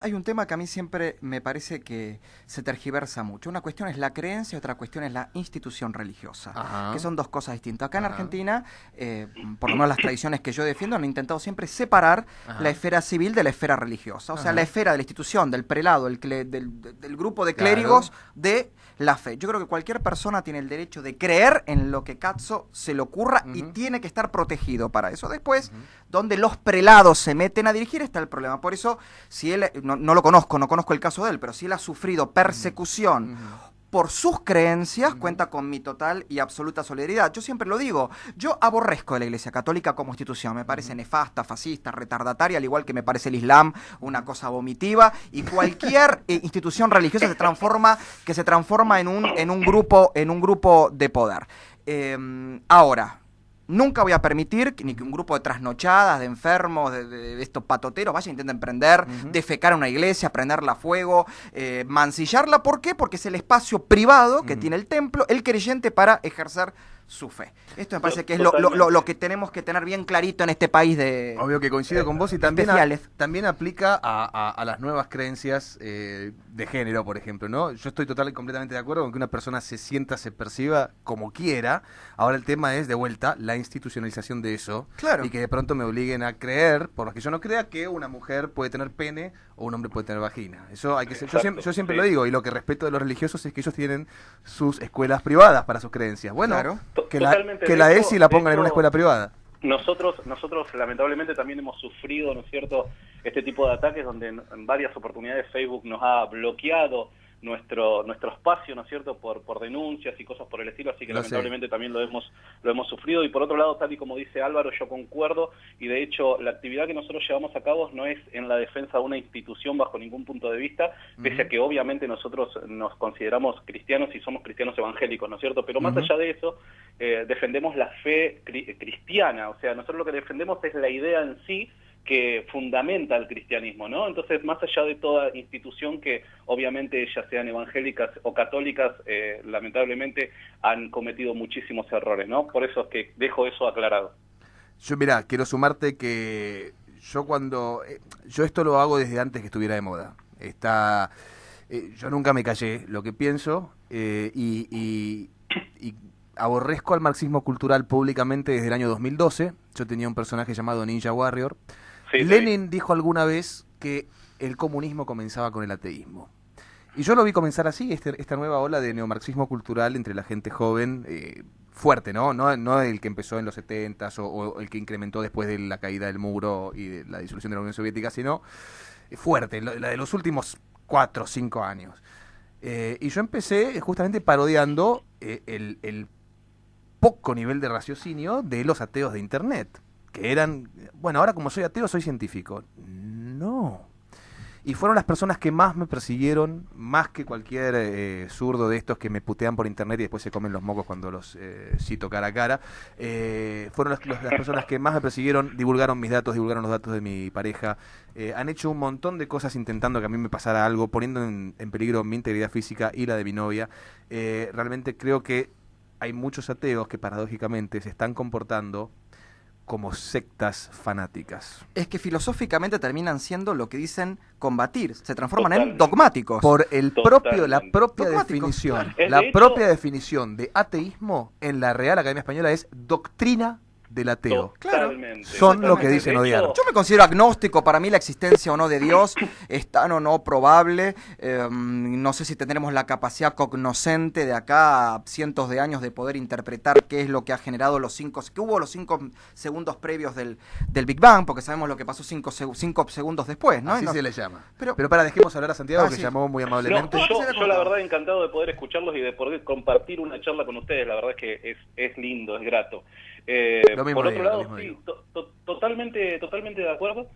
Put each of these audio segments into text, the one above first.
Hay un tema que a mí siempre me parece que se tergiversa mucho. Una cuestión es la creencia y otra cuestión es la institución religiosa, que Ajá, son dos cosas distintas. Acá en ajá, Argentina, por lo menos las tradiciones que yo defiendo, han intentado siempre separar la ajá, esfera civil de la esfera religiosa. O sea, la ajá. esfera de la institución, del prelado, del grupo de Claro. clérigos, de la fe. Yo creo que cualquier persona tiene el derecho de creer en lo que cazzo se le ocurra y Ujú, tiene que estar protegido para eso. Después, ujú, donde los prelados se meten a dirigir está el problema. Por eso, si él, no lo conozco, no conozco el caso de él, pero si él ha sufrido ujú, persecución ujú, por sus creencias, ujú. cuenta con mi total y absoluta solidaridad. Yo siempre lo digo, yo aborrezco de la Iglesia Católica como institución, me parece Ujú, nefasta, fascista, retardataria, al igual que me parece el Islam una ujú. cosa vomitiva, y cualquier institución religiosa que se transforma en un grupo de poder. Ahora, nunca voy a permitir ni que un grupo de trasnochadas, de enfermos, de estos patoteros vaya e intenten emprender, Ujú. defecar una iglesia, prenderla a fuego, mancillarla. ¿Por qué? Porque es el espacio privado que Ujú. tiene el templo, el creyente, para ejercer su fe. Esto me parece que es lo Totalmente. que tenemos que tener bien clarito en este país Obvio que coincido con vos y de también, especiales. también aplica a las nuevas creencias de género, por ejemplo, ¿no? Yo estoy total y completamente de acuerdo con que una persona se sienta, se perciba como quiera. Ahora el tema es, de vuelta, la institucionalización de eso y Claro. que de pronto me obliguen a creer, por lo que yo no crea, que una mujer puede tener pene o un hombre puede tener vagina. Eso hay que ser, Exacto, yo siempre lo sí. digo y lo que respeto de los religiosos es que ellos tienen sus escuelas privadas para sus creencias. Bueno, Claro. Totalmente. que De la ESI hecho, la de pongan en una hecho, escuela privada. nosotros lamentablemente también hemos sufrido, ¿no es cierto?, este tipo de ataques donde en varias oportunidades Facebook nos ha bloqueado nuestro espacio, ¿no es cierto?, por denuncias y cosas por el estilo, así que Lo sé. lamentablemente también lo hemos sufrido. Y por otro lado, tal y como dice Álvaro, yo concuerdo, y de hecho la actividad que nosotros llevamos a cabo no es en la defensa de una institución bajo ningún punto de vista, pese a Ujú, que obviamente nosotros nos consideramos cristianos y somos cristianos evangélicos, ¿no es cierto?, pero más ujú. allá de eso, defendemos la fe cristiana. O sea, nosotros lo que defendemos es la idea en sí que fundamenta el cristianismo, ¿no? Entonces, más allá de toda institución que obviamente ya sean evangélicas o católicas, lamentablemente han cometido muchísimos errores, ¿no? Por eso es que dejo eso aclarado. Yo, mira, quiero sumarte que yo esto lo hago desde antes que estuviera de moda. Yo nunca me callé lo que pienso y aborrezco al marxismo cultural públicamente desde el año 2012. Yo tenía un personaje llamado Ninja Warrior. Sí, te vi. Lenin dijo alguna vez que el comunismo comenzaba con el ateísmo. Y yo lo vi comenzar así, esta nueva ola de neomarxismo cultural entre la gente joven, fuerte, ¿no? No el que empezó en los 70s o el que incrementó después de la caída del muro y de la disolución de la Unión Soviética, sino fuerte, la de los últimos 4 o 5 años. Y yo empecé justamente parodiando el poco nivel de raciocinio de los ateos de Internet, que eran, bueno, ahora como soy ateo soy científico. No. Y fueron las personas que más me persiguieron, más que cualquier zurdo de estos que me putean por internet y después se comen los mocos cuando los cito cara a cara. Fueron las personas que más me persiguieron, divulgaron mis datos, divulgaron los datos de mi pareja. Han hecho un montón de cosas intentando que a mí me pasara algo, poniendo en peligro mi integridad física y la de mi novia. Realmente creo que hay muchos ateos que paradójicamente se están comportando como sectas fanáticas. Es que filosóficamente terminan siendo lo que dicen combatir, se transforman en Totalmente, dogmáticos. Por la totalmente. propia Dogmáticos, claro. definición, De hecho, de ateísmo en la Real Academia Española es doctrina del ateo. Claro, totalmente, Son lo que exactamente. dicen de odiar. hecho, Yo me considero agnóstico, para mí la existencia o no de Dios es tan o no probable. No sé si tendremos la capacidad cognoscente de acá a cientos de años de poder interpretar qué es lo que ha generado que hubo los 5 segundos previos del Big Bang, porque sabemos lo que pasó 5 segundos después, ¿no? Así No, se le llama. pero, Pero para, dejemos hablar a Santiago, que sí. llamó muy no, amablemente. yo la verdad encantado de poder escucharlos y de poder compartir una charla con ustedes. La verdad es que es lindo, es grato. Lo mismo Por otro digo, lo lado, mismo sí, digo. totalmente de acuerdo.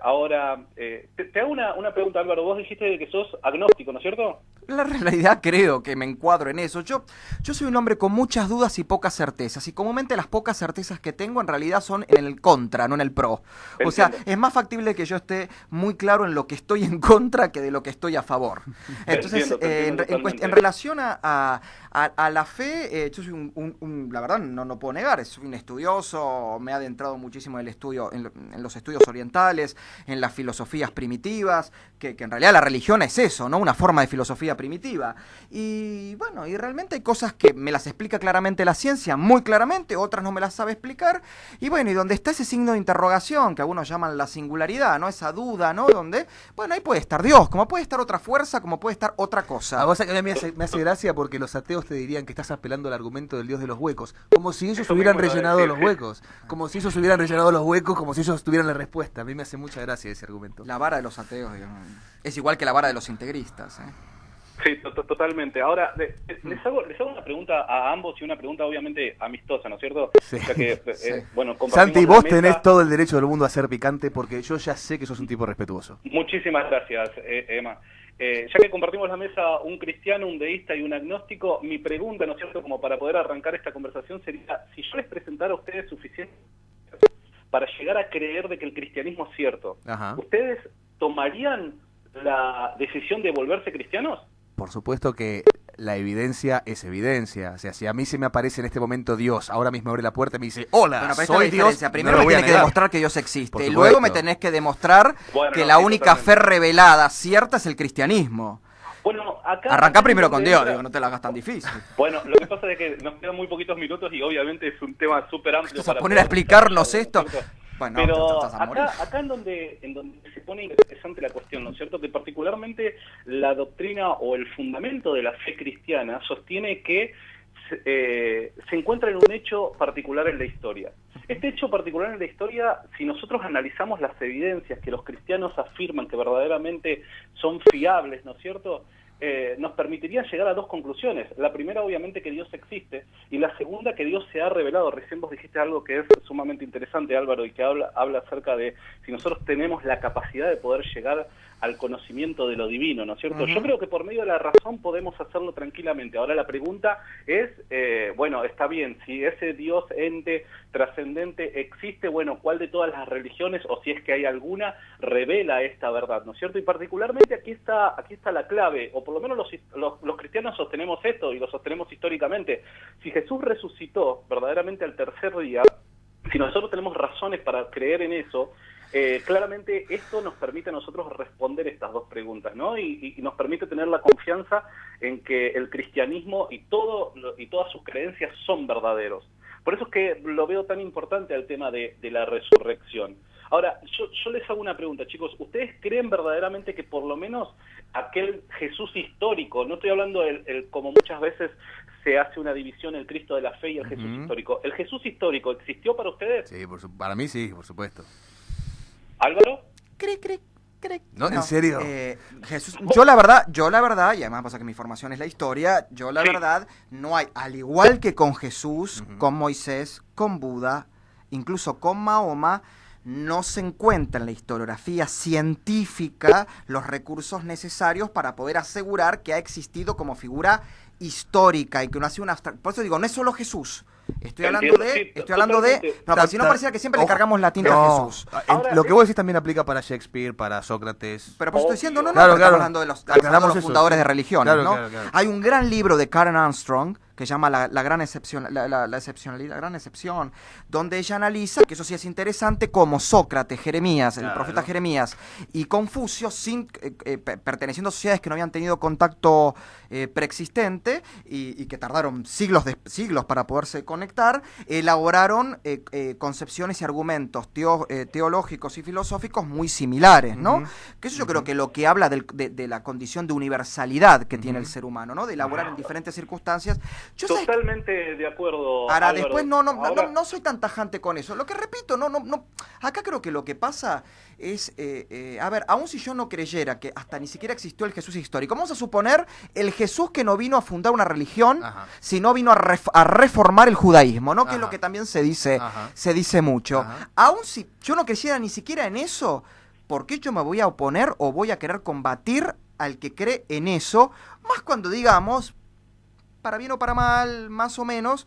Ahora, te hago una pregunta, Álvaro. Vos dijiste de que sos agnóstico, ¿no es cierto? La realidad creo que me encuadro en eso. Yo soy un hombre con muchas dudas y pocas certezas. Y comúnmente las pocas certezas que tengo en realidad son en el contra, no en el pro. O sea, Entiendo, es más factible que yo esté muy claro en lo que estoy en contra que de lo que estoy a favor. Entonces, te entiendo en totalmente. relación a la fe, yo soy la verdad, no puedo negar, soy un estudioso, me he adentrado muchísimo en los estudios estudios orientales, en las filosofías primitivas, que en realidad la religión es eso, ¿no? Una forma de filosofía primitiva. Y bueno, y realmente hay cosas que me las explica claramente la ciencia, muy claramente, otras no me las sabe explicar. Y bueno, y donde está ese signo de interrogación, que algunos llaman la singularidad, ¿no? Esa duda, ¿no? Donde, bueno, ahí puede estar Dios, como puede estar otra fuerza, como puede estar otra cosa. A vos que a mí me hace gracia porque los ateos te dirían que estás apelando al argumento del Dios de los huecos, como si ellos hubieran rellenado los huecos, como si ellos hubieran rellenado los huecos, como si ellos tuvieran la respuesta. A mí me hace mucha gracia ese argumento. La vara de los ateos, digamos. Es igual que la vara de los integristas, ¿eh? Sí, totalmente. Ahora, les hago una pregunta a ambos y una pregunta obviamente amistosa, ¿no es cierto? Sí. Ya que, Sí. bueno, Santi, compartimos vos la mesa. tenés todo el derecho del mundo a ser picante porque yo ya sé que sos un tipo respetuoso. Muchísimas gracias, Emma. Ya que compartimos la mesa un cristiano, un deísta y un agnóstico, mi pregunta, ¿no es cierto?, como para poder arrancar esta conversación sería, si yo les presentara a ustedes suficiente para llegar a creer de que el cristianismo es cierto, Ajá. ¿ustedes tomarían la decisión de volverse cristianos? Por supuesto que la evidencia es evidencia. O sea, si a mí se me aparece en este momento Dios, ahora mismo abre la puerta y me dice, hola, Bueno, pero esta es la soy Dios, diferencia. Primero no lo me voy a tenés que negar. demostrar que Dios existe. Por Y supuesto. luego me tenés que demostrar Bueno, que no, la sí, única totalmente. fe revelada cierta es el cristianismo. Bueno, acá... Arrancá primero con Dios, entra- digo, no te la hagas tan difícil. Bueno, lo que pasa es que nos quedan muy poquitos minutos y obviamente es un tema súper amplio. Vas a para poner a poder explicarnos desarrollar, esto. ¿no es cierto? Bueno, Pero te vas a morir. acá en donde se pone interesante la cuestión, ¿no es cierto? Que particularmente la doctrina o el fundamento de la fe cristiana sostiene que se encuentra en un hecho particular en la historia. Este hecho particular en la historia, si nosotros analizamos las evidencias que los cristianos afirman que verdaderamente son fiables, ¿no es cierto?, nos permitiría llegar a dos conclusiones. La primera, obviamente, que Dios existe, y la segunda, que Dios se ha revelado. Recién vos dijiste algo que es sumamente interesante, Álvaro, y que habla acerca de si nosotros tenemos la capacidad de poder llegar al conocimiento de lo divino, ¿no es cierto? Yo creo que por medio de la razón podemos hacerlo tranquilamente. Ahora la pregunta es, bueno, está bien, si ese Dios ente trascendente existe, bueno, ¿cuál de todas las religiones, o si es que hay alguna, revela esta verdad, ¿no es cierto? Y particularmente aquí está la clave, o por lo menos los cristianos sostenemos esto, y lo sostenemos históricamente. Si Jesús resucitó verdaderamente al tercer día, si nosotros tenemos razones para creer en eso, claramente esto nos permite a nosotros responder estas dos preguntas, ¿no? Y nos permite tener la confianza en que el cristianismo y todas sus creencias son verdaderos. Por eso es que lo veo tan importante al tema de la resurrección. Ahora, yo les hago una pregunta, chicos. ¿Ustedes creen verdaderamente que por lo menos aquel Jesús histórico, no estoy hablando como muchas veces se hace una división, el Cristo de la fe y el Jesús histórico, ¿el Jesús histórico existió para ustedes? Sí, para mí sí, por supuesto. ¿Álvaro? Cric. No, ¿en serio? Jesús, yo la verdad, y además pasa que mi formación es la historia, yo la Sí. verdad, no hay, al igual que con Jesús, con Moisés, con Buda, incluso con Mahoma, no se encuentra en la historiografía científica los recursos necesarios para poder asegurar que ha existido como figura histórica y que no ha sido una abstracción. Por eso digo, no es solo Jesús. Estoy hablando de... No, porque si no parecía que siempre le cargamos la tinta a Jesús. Ahora, lo que vos decís también aplica para Shakespeare, para Sócrates. Pero por eso estoy diciendo, no, Claro, pero claro. estamos hablando de los Aclaramos eso, fundadores sí. de religiones, Claro, ¿no? claro. Hay un gran libro de Karen Armstrong que se llama la gran excepción, la excepcionalidad, la gran excepción, donde ella analiza, que eso sí es interesante, cómo Sócrates, Jeremías, el profeta Jeremías y Confucio, perteneciendo a sociedades que no habían tenido contacto preexistente y que tardaron siglos para poderse conectar, elaboraron concepciones y argumentos teológicos y filosóficos muy similares, ¿no? Que eso yo creo que lo que habla de la condición de universalidad que tiene el ser humano, ¿no? De elaborar en diferentes circunstancias. Totalmente de acuerdo. Ahora, Álvaro. después Ahora, no soy tan tajante con eso. Lo que repito, acá creo que lo que pasa es, a ver, aun si yo no creyera que hasta ni siquiera existió el Jesús histórico, vamos a suponer el Jesús que no vino a fundar una religión, sino vino a reformar el judaísmo, ¿no? Que es lo que también se dice mucho. Aun si yo no creyera ni siquiera en eso, ¿por qué yo me voy a oponer o voy a querer combatir al que cree en eso? Más cuando digamos, para bien o para mal, más o menos,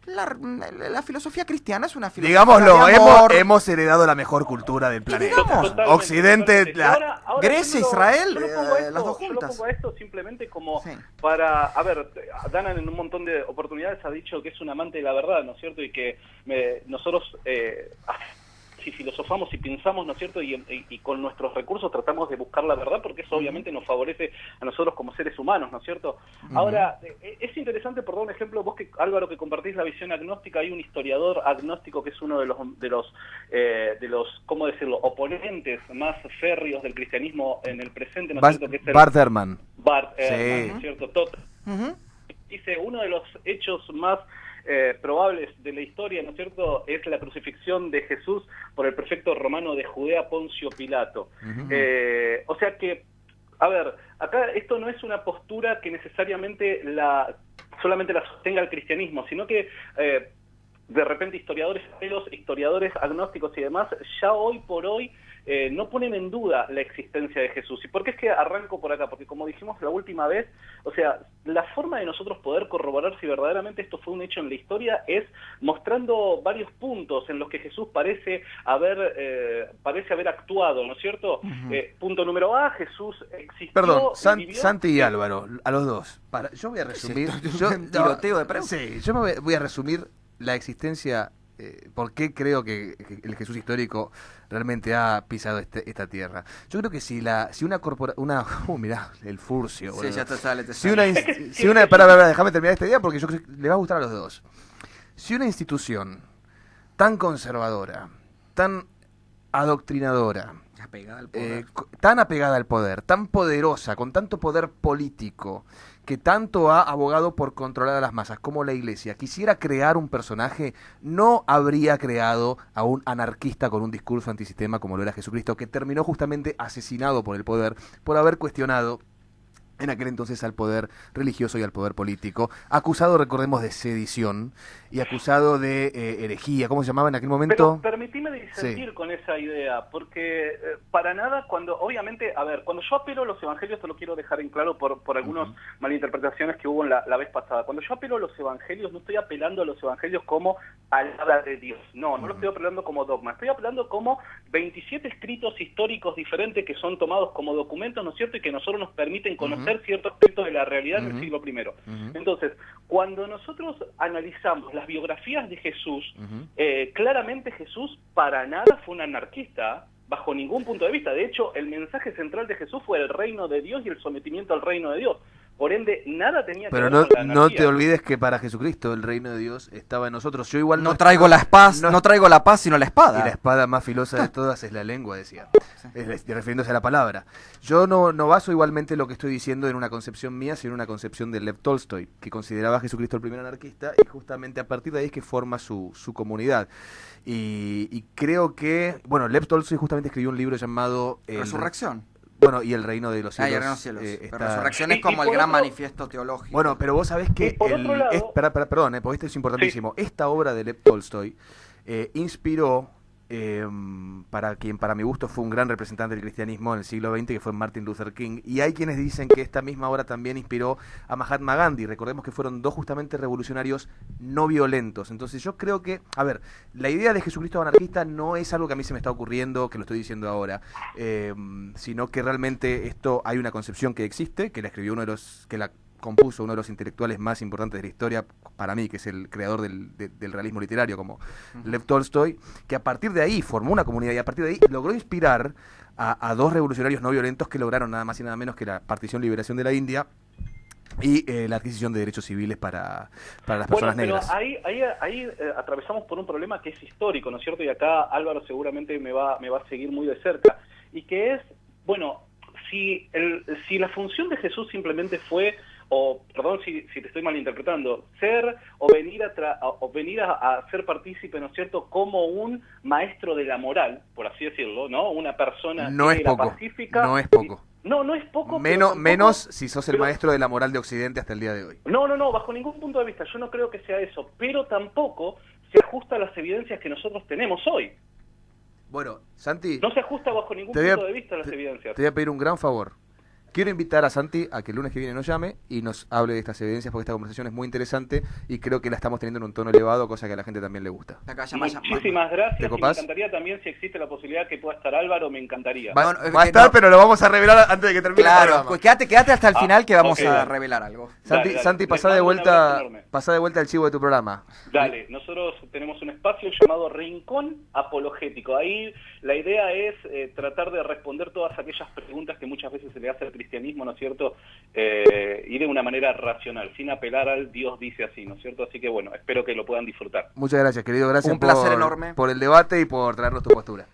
la filosofía cristiana es una filosofía Digámoslo, de amor. hemos heredado la mejor cultura del planeta. digamos, Occidente, Ahora Grecia, yo Israel, yo lo pongo a esto, las dos yo lo juntas. pongo a esto simplemente como Sí. para, a ver, Dana en un montón de oportunidades ha dicho que es un amante de la verdad, ¿no es cierto? Y que nosotros y filosofamos y pensamos, ¿no es cierto? Y con nuestros recursos tratamos de buscar la verdad, porque eso obviamente nos favorece a nosotros como seres humanos, ¿no es cierto? Ahora, es interesante, por dar un ejemplo, vos que, Álvaro, que compartís la visión agnóstica, hay un historiador agnóstico que es uno de los ¿cómo decirlo?, oponentes más férreos del cristianismo en el presente, ¿no es cierto? Que es Bart Ehrman. Bart Ehrman, ¿no es cierto? Dice, uno de los hechos más probables de la historia, ¿no es cierto?, es la crucifixión de Jesús por el prefecto romano de Judea, Poncio Pilato. O sea que, a ver, acá esto no es una postura que necesariamente solamente la sostenga el cristianismo, sino que de repente historiadores agnósticos y demás, ya hoy por hoy no ponen en duda la existencia de Jesús. ¿Y por qué es que arranco por acá? Porque como dijimos la última vez, o sea, la forma de nosotros poder corroborar si verdaderamente esto fue un hecho en la historia es mostrando varios puntos en los que Jesús parece haber actuado, ¿no es cierto? Punto número A, Jesús existió. Perdón, vivió. Santi y Álvaro, a los dos. Yo voy a resumir. Tiroteo de prensa. Sí, yo voy a resumir la existencia. ¿Por qué creo que el Jesús histórico realmente ha pisado esta tierra? Yo creo que si una corporación... mirá, el furcio. Sí, ya te sale. Pará, déjame terminar esta idea porque yo creo que le va a gustar a los dos. Si una institución tan conservadora, tan adoctrinadora, tan apegada al poder, tan poderosa, con tanto poder político, que tanto ha abogado por controlar a las masas como la Iglesia, quisiera crear un personaje, no habría creado a un anarquista con un discurso antisistema como lo era Jesucristo, que terminó justamente asesinado por el poder, por haber cuestionado en aquel entonces al poder religioso y al poder político, acusado, recordemos, de sedición y acusado de herejía. ¿Cómo se llamaba en aquel momento? Pero permitime disentir con esa idea, porque para nada, obviamente, a ver, cuando yo apelo a los evangelios, te lo quiero dejar en claro por algunas malinterpretaciones que hubo en la vez pasada. Cuando yo apelo a los evangelios, no estoy apelando a los evangelios como palabra de Dios. No lo estoy apelando como dogma. Estoy apelando como 27 escritos históricos diferentes que son tomados como documentos, ¿no es cierto?, y que nosotros nos permiten conocer ciertos aspectos de la realidad del siglo I. Entonces, cuando nosotros analizamos las biografías de Jesús, claramente Jesús para nada fue un anarquista, bajo ningún punto de vista. De hecho, el mensaje central de Jesús fue el reino de Dios y el sometimiento al reino de Dios. Por ende, nada tenía que ver con la anarquía. No te olvides que para Jesucristo el reino de Dios estaba en nosotros. Yo igual no traigo la paz, sino la espada. Y la espada más filosa de todas es la lengua, decía. Refiriéndose a la palabra. Yo no baso igualmente lo que estoy diciendo en una concepción mía, sino en una concepción de Lev Tolstoy, que consideraba a Jesucristo el primer anarquista, y justamente a partir de ahí es que forma su comunidad. Y creo que, bueno, Lev Tolstoy justamente escribió un libro llamado Resurrección. Bueno, y el reino de los cielos. Y el reino de los cielos. Pero resurrección es como el gran manifiesto teológico. Bueno, pero vos sabés que perdón, porque esto es importantísimo. Sí. Esta obra de Lev Tolstoy inspiró para mi gusto fue un gran representante del cristianismo en el siglo XX, que fue Martin Luther King, y hay quienes dicen que esta misma obra también inspiró a Mahatma Gandhi. Recordemos que fueron dos justamente revolucionarios no violentos. Entonces yo creo que, a ver, la idea de Jesucristo anarquista no es algo que a mí se me está ocurriendo, que lo estoy diciendo ahora, sino que realmente hay una concepción que existe, que la escribió compuso uno de los intelectuales más importantes de la historia, para mí, que es el creador del realismo literario, como Lev Tolstoy, que a partir de ahí formó una comunidad y a partir de ahí logró inspirar a dos revolucionarios no violentos que lograron nada más y nada menos que la partición y liberación de la India y la adquisición de derechos civiles para las personas negras. Pero ahí atravesamos por un problema que es histórico, ¿no es cierto? Y acá Álvaro seguramente me va a seguir muy de cerca, y que es, bueno, si la función de Jesús simplemente fue, o perdón si te estoy malinterpretando, ser o venir a ser partícipe, ¿no es cierto?, como un maestro de la moral, por así decirlo, ¿no? Una persona no que es era poco, pacífica. no es poco. No es poco. Menos si sos el maestro de la moral de Occidente hasta el día de hoy. No, bajo ningún punto de vista. Yo no creo que sea eso, pero tampoco se ajusta a las evidencias que nosotros tenemos hoy. Bueno, Santi, no se ajusta bajo ningún punto de vista a las evidencias. Te voy a pedir un gran favor. Quiero invitar a Santi a que el lunes que viene nos llame y nos hable de estas evidencias, porque esta conversación es muy interesante y creo que la estamos teniendo en un tono elevado, cosa que a la gente también le gusta. Muchísimas gracias. ¿Te Y me copás? encantaría también, si existe la posibilidad que pueda estar Álvaro, me encantaría. Va a estar, pero lo vamos a revelar antes de que termine el Claro, programa. pues quédate hasta el final que vamos ok, a dale. revelar algo. Santi, Dale. Santi, Les pasá de mando un abrazo vuelta, enorme. pasá de vuelta al chivo de tu programa. Dale, nosotros tenemos un espacio llamado Rincón Apologético. Ahí la idea es tratar de responder todas aquellas preguntas que muchas veces se le hace al cristianismo, ¿no es cierto? Y de una manera racional, sin apelar al Dios dice así, ¿no es cierto? Así que bueno, espero que lo puedan disfrutar. Muchas gracias, querido. Gracias Un placer enorme. por el debate y por traernos tu postura.